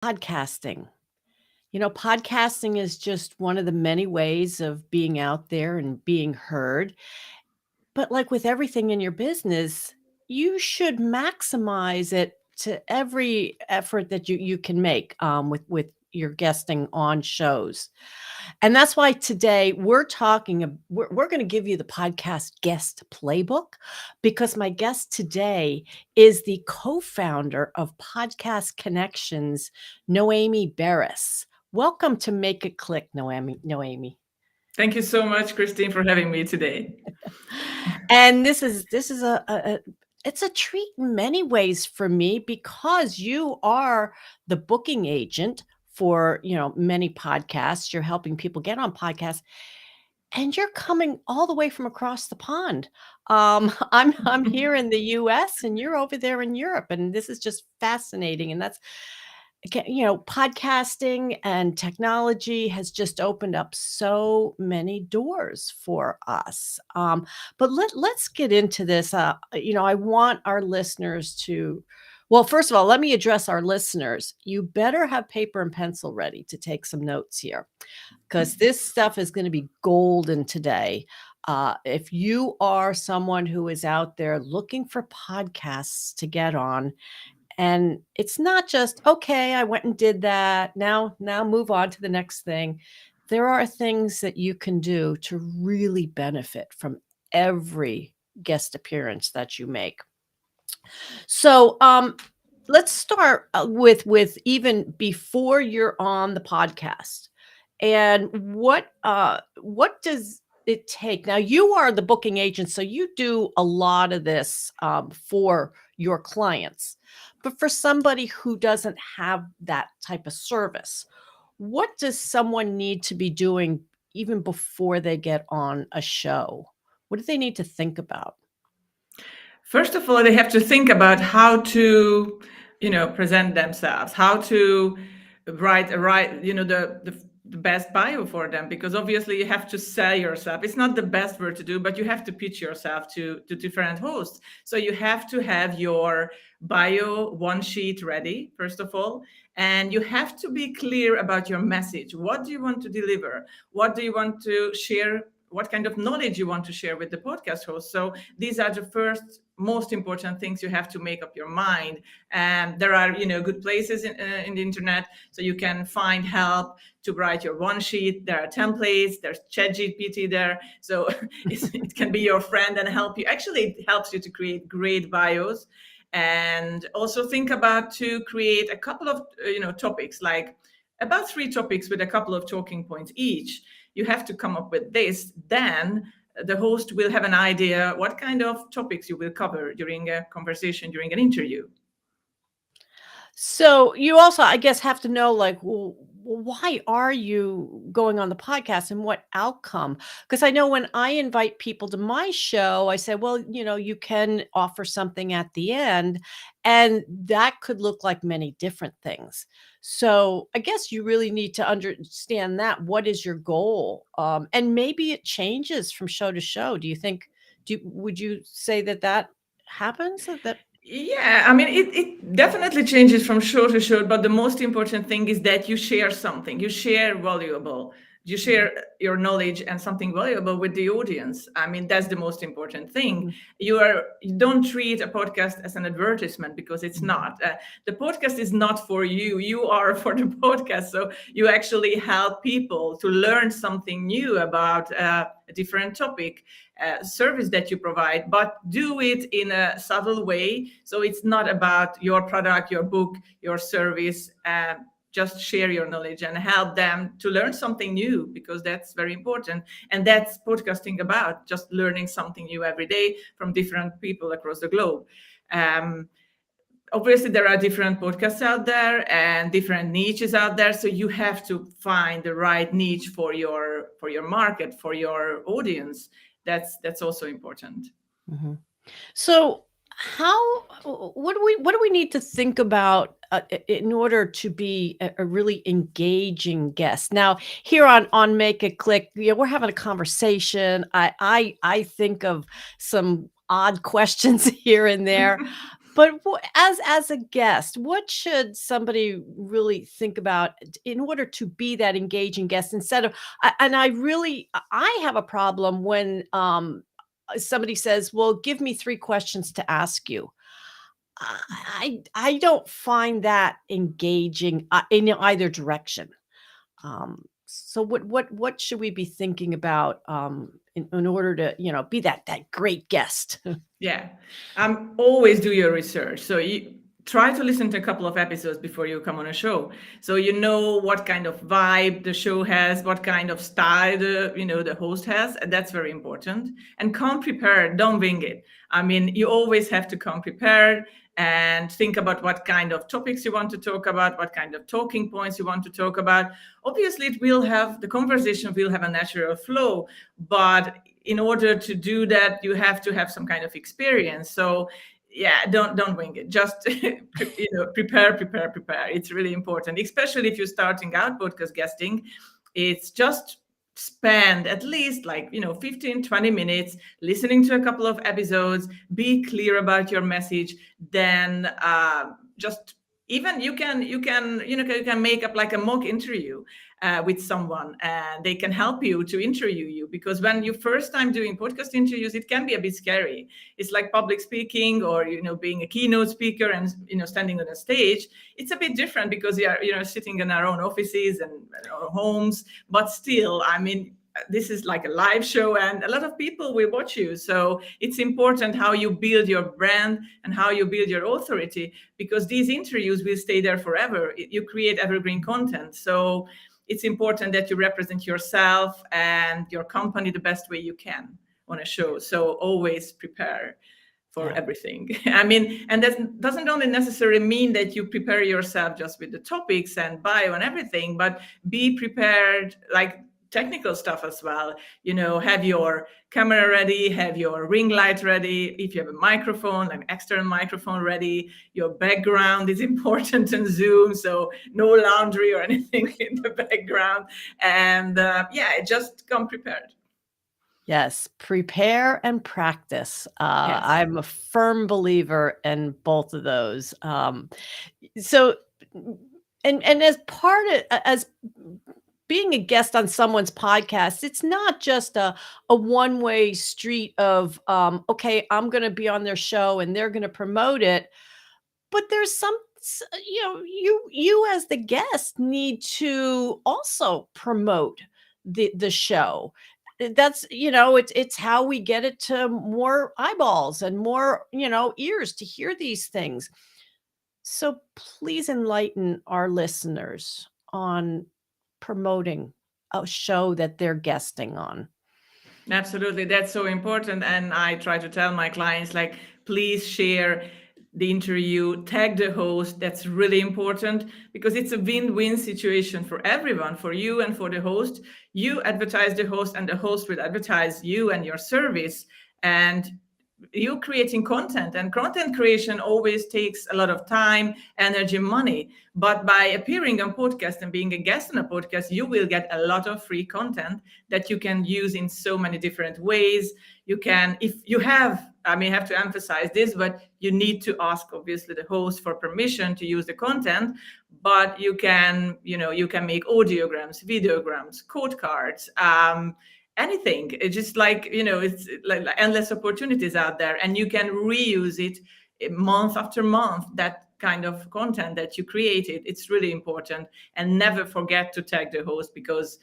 Podcasting. Podcasting is just one of the many ways of being out there and being heard. But like with everything in your business, you should maximize it to every effort that you can make with your guesting on shows. And that's why today we're going to give you the podcast guest playbook because my guest today is the co-founder of Podcast Connections, Noemi Barris. Welcome to Make It Click, Noemi. Thank you so much, Christine, for having me today. And this is it's a treat in many ways for me because you are the booking agent for many podcasts. You're helping people get on podcasts. And you're coming all the way from across the pond. I'm here in the US and you're over there in Europe, and this is just fascinating. And that's podcasting and technology has just opened up so many doors for us. But let's get into this. I want our listeners to. Well, first of all, let me address our listeners. You better have paper and pencil ready to take some notes here because this stuff is going to be golden today. If you are someone who is out there looking for podcasts to get on, and it's not just, okay, I went and did that. Now move on to the next thing. There are things that you can do to really benefit from every guest appearance that you make. So, let's start with even before you're on the podcast. And what does it take? Now, you are the booking agent, so you do a lot of this for your clients. But for somebody who doesn't have that type of service, what does someone need to be doing even before they get on a show? What do they need to think about? First of all, they have to think about how to, present themselves, how to write, the best bio for them, because obviously you have to sell yourself. It's not the best word to do, but you have to pitch yourself to different hosts. So you have to have your bio one sheet ready, first of all, and you have to be clear about your message. What do you want to deliver? What do you want to share? What kind of knowledge you want to share with the podcast host? So these are the first most important things you have to make up your mind. And there are good places in the internet, so you can find help to write your one sheet. There are templates, there's ChatGPT there, so it can be your friend and help you. Actually, it helps you to create great bios. And also think about to create a couple of topics, like about 3 topics with a couple of talking points each. You have to come up with this. Then the host will have an idea what kind of topics you will cover during a conversation, during an interview. So you also, I guess, have to know like, why are you going on the podcast and what outcome? Because I know when I invite people to my show, I say, well, you can offer something at the end, and that could look like many different things. So I guess you really need to understand that. What is your goal? And maybe it changes from show to show. Do you think? Would you say that happens? That Yeah, I mean, it definitely changes from show to show, but the most important thing is that you share something, you share valuable, you share your knowledge and something valuable with the audience. I mean, that's the most important thing. Mhm. You don't treat a podcast as an advertisement, because it's not. The podcast is not for you. You are for the podcast. So you actually help people to learn something new about a different topic, service that you provide, but do it in a subtle way. So it's not about your product, your book, your service. Just share your knowledge and help them to learn something new, because that's very important. And that's podcasting about, just learning something new every day from different people across the globe. Obviously, there are different podcasts out there and different niches out there, so you have to find the right niche for your market, for your audience. That's also important. Mhm. So, how what do we need to think about in order to be a really engaging guest? Now, here on Make It Click, we're having a conversation. I think of some odd questions here and there, But as a guest, what should somebody really think about in order to be that engaging guest instead of and I really I have a problem when somebody says, "Well, give me 3 questions to ask you." I don't find that engaging in either direction. So what should we be thinking about in order to, be that great guest? Yeah. Always do your research. So you try to listen to a couple of episodes before you come on a show. So you know what kind of vibe the show has, what kind of style the host has, and that's very important. And come prepared, don't wing it. I mean, you always have to come prepared and think about what kind of topics you want to talk about, what kind of talking points you want to talk about. Obviously, the conversation will have a natural flow, but in order to do that, you have to have some kind of experience. So yeah, don't wing it. Just prepare. It's really important, especially if you're starting out podcast guesting. It's just spend at least 15-20 minutes listening to a couple of episodes, be clear about your message, then just even you can make up like a mock interview with someone, and they can help you to interview you, because when you first time doing podcast interviews, it can be a bit scary. It's like public speaking, or being a keynote speaker and standing on a stage. It's a bit different because we are sitting in our own offices and our homes, but still, I mean, this is like a live show and a lot of people will watch you. So it's important how you build your brand and how you build your authority, because these interviews will stay there forever. You create evergreen content. So it's important that you represent yourself and your company the best way you can on a show. So always prepare for Yeah. everything. I mean, and that doesn't only necessarily mean that you prepare yourself just with the topics and bio and everything, but be prepared like technical stuff as well. Have your camera ready, have your ring light ready. If you have a microphone, like external microphone ready, your background is important in Zoom, so no laundry or anything in the background. And yeah, just come prepared. Yes, prepare and practice. Yes. I'm a firm believer in both of those. So, and as part of as being a guest on someone's podcast, it's not just a one-way street of okay, I'm going to be on their show and they're going to promote it, but there's you as the guest need to also promote the show. That's it's how we get it to more eyeballs and more ears to hear these things. So please enlighten our listeners on promoting a show that they're guesting on. Absolutely. That's so important. And I try to tell my clients, like, please share the interview, tag the host. That's really important because it's a win-win situation for everyone, for you and for the host. You advertise the host, and the host will advertise you and your service. And you creating content, and content creation always takes a lot of time, energy, money. But by appearing on podcast and being a guest on a podcast, you will get a lot of free content that you can use in so many different ways. You can, if you have, I may have to emphasize this, but you need to ask obviously the host for permission to use the content. But you can make audiograms, videograms, code cards, anything. It's just like, it's like endless opportunities out there, and you can reuse it month after month. That kind of content that you created, it's really important. And never forget to tag the host, because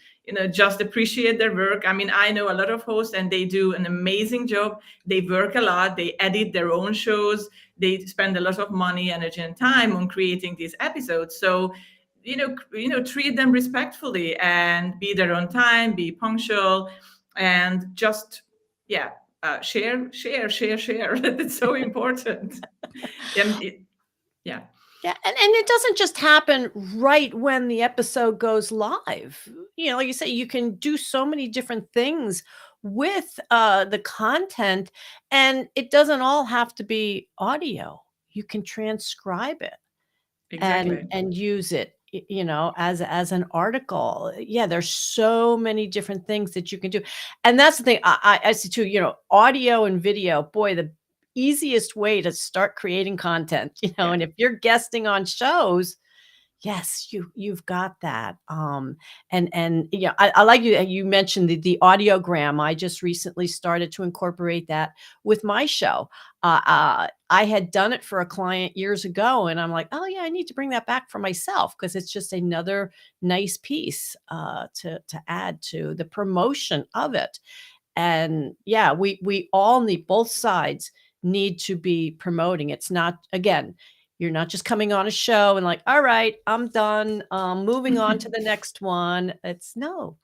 just appreciate their work. I mean, I know a lot of hosts and they do an amazing job. They work a lot, they edit their own shows, they spend a lot of money, energy, and time on creating these episodes. So treat them respectfully and be there on time, be punctual, and just, yeah, share. That's so important. And yeah. Yeah, and it doesn't just happen right when the episode goes live. Like you say, you can do so many different things with the content, and it doesn't all have to be audio. You can transcribe it and Exactly. use it, as an article. Yeah, there's so many different things that you can do, and that's the thing I see too. Audio and video. Boy, the easiest way to start creating content, Yeah. and if you're guesting on shows, yes, you've got that. And yeah, I like you mentioned the audiogram. I just recently started to incorporate that with my show. I had done it for a client years ago, and I'm like, oh yeah, I need to bring that back for myself because it's just another nice piece to add to the promotion of it. And yeah, we all need both sides need to be promoting. It's not again, you're not just coming on a show and like, all right, I'm done. Moving on to the next one. It's no,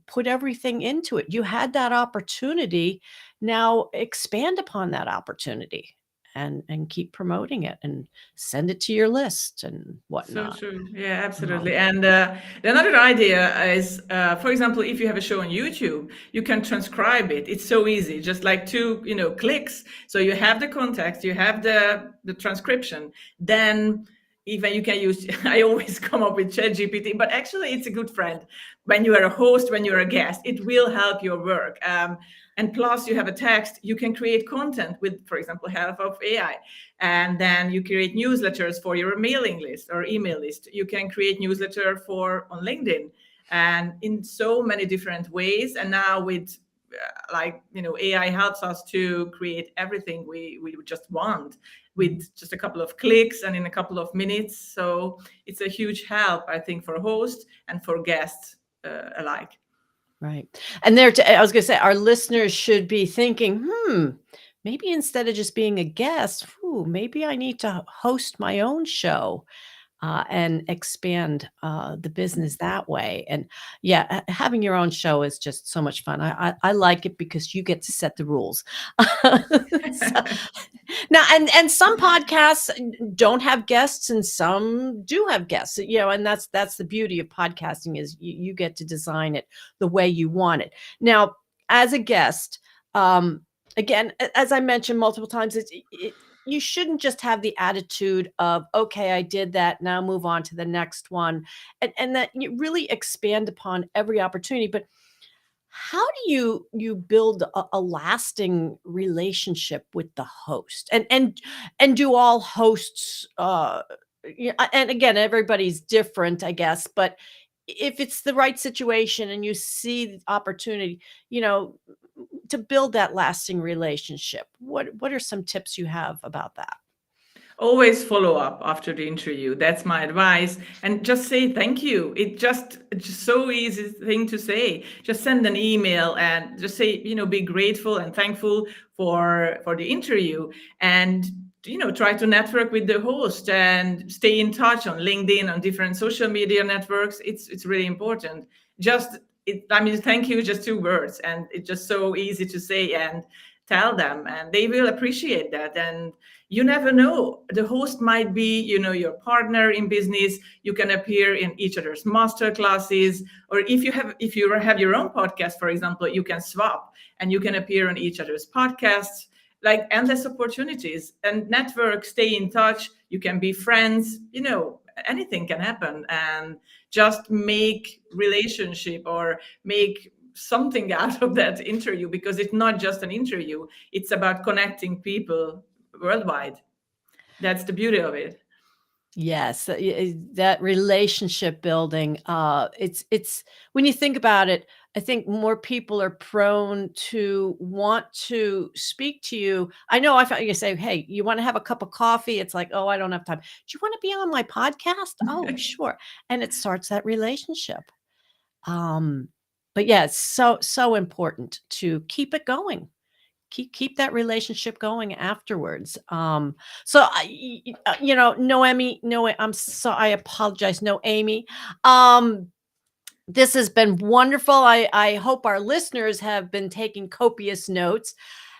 put everything into it. You had that opportunity. Now expand upon that opportunity and keep promoting it and send it to your list and So whatnot. true. Yeah, Um, absolutely. And another idea is, for example, if you have a show on YouTube, you can transcribe it. It's so easy, just like two, clicks. So you have the context, you have the transcription. Then even you can use. I always come up with ChatGPT, but actually, it's a good friend. When you are a host, when you're a guest, it will help your work. And plus, you have a text. You can create content with, for example, help of AI, and then you create newsletters for your mailing list or email list. You can create newsletter for on LinkedIn, and in so many different ways. And now with AI helps us to create everything we just want mhm. with just a couple of clicks and in a couple of minutes. So it's a huge help, I think, for hosts and for guests alike. Right. And there, I was going to say, our listeners should be thinking, maybe instead of just being a guest, maybe I need to host my own show and expand the business that way. And yeah, having your own show is just so much fun. I like it because you get to set the rules. So, now, and some podcasts don't have guests, and some do have guests. And that's the beauty of podcasting is you get to design it the way you want it. Now, as a guest, um, again, as I mentioned multiple times, you shouldn't just have the attitude of okay, I did that, now move on to the next one, and that you really expand upon every opportunity. But how do you build a lasting relationship with the host? And do all hosts yeah, and again, everybody's different, I guess, but if it's the right situation and you see the opportunity, you know, to build that lasting relationship, what are some tips you have about that? Always follow up after the interview. That's my advice. And just say thank you. It's just so easy thing to say. Just send an email and just say, be grateful and thankful for the interview. And try to network with the host and stay in touch on LinkedIn, on different social media networks. It's really important. Just thank you, just two words, and it's just so easy to say and tell them, and they will appreciate that. And you never know, the host might be your partner in business. You can appear in each other's master classes, or if you have your own podcast, for example, you can swap and you can appear on each other's podcasts. Like endless opportunities, and network, stay in touch. You can be friends, anything can happen. And just make relationship or make something out of that interview, because it's not just an interview, it's about connecting people worldwide. That's the beauty of it. Yes, that relationship building, it's when you think about it, I think more people are prone to want to speak to you. I know I found you say, "Hey, you wanna have a cup of coffee?" It's like, "Oh, I don't have time." "Do you wanna be on my podcast?" "Oh, sure." And it starts that relationship. Um, but yeah, it's so important to keep it going. Keep that relationship going afterwards. So Noemi, no, I apologize, no, Amy. Um, this has been wonderful. I hope our listeners have been taking copious notes.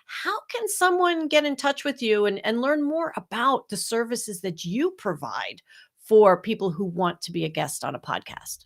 How can someone get in touch with you and learn more about the services that you provide for people who want to be a guest on a podcast?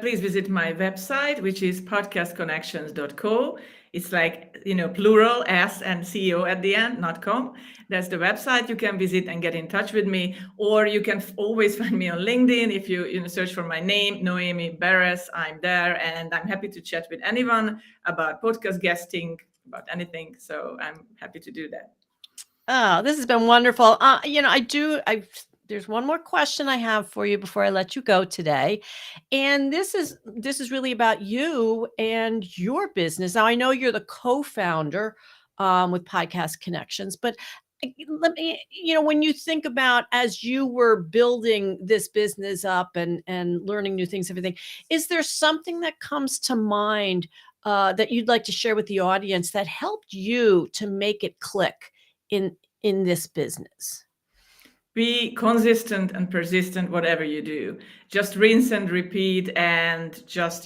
Please visit my website, which is podcastconnections.co. It's like, plural S and CO at the end, not com. That's the website you can visit and get in touch with me. Or you can always find me on LinkedIn. If you search for my name, Noemi Beres, I'm there. And I'm happy to chat with anyone about podcast guesting, about anything. So I'm happy to do that. Oh, this has been wonderful. There's one more question I have for you before I let you go today. And this is really about you and your business. Now I know you're the co-founder with Podcast Connections, but let me, when you think about as you were building this business up and learning new things, everything, is there something that comes to mind that you'd like to share with the audience that helped you to make it click in in this business? Be consistent and persistent whatever you do. Just rinse and repeat, and just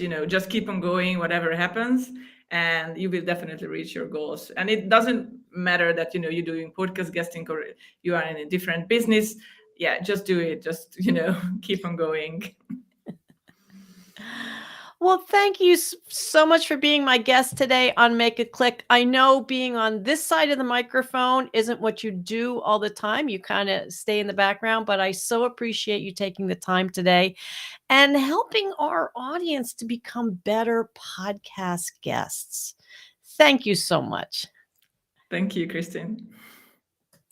keep on going whatever happens, and you will definitely reach your goals. And it doesn't matter that you're doing podcast guesting or you are in a different business. Yeah, just do it. Just keep on going. Well, thank you so much for being my guest today on Make It Click. I know being on this side of the microphone isn't what you do all the time. You kind of stay in the background, but I so appreciate you taking the time today and helping our audience to become better podcast guests. Thank you so much. Thank you, Christine.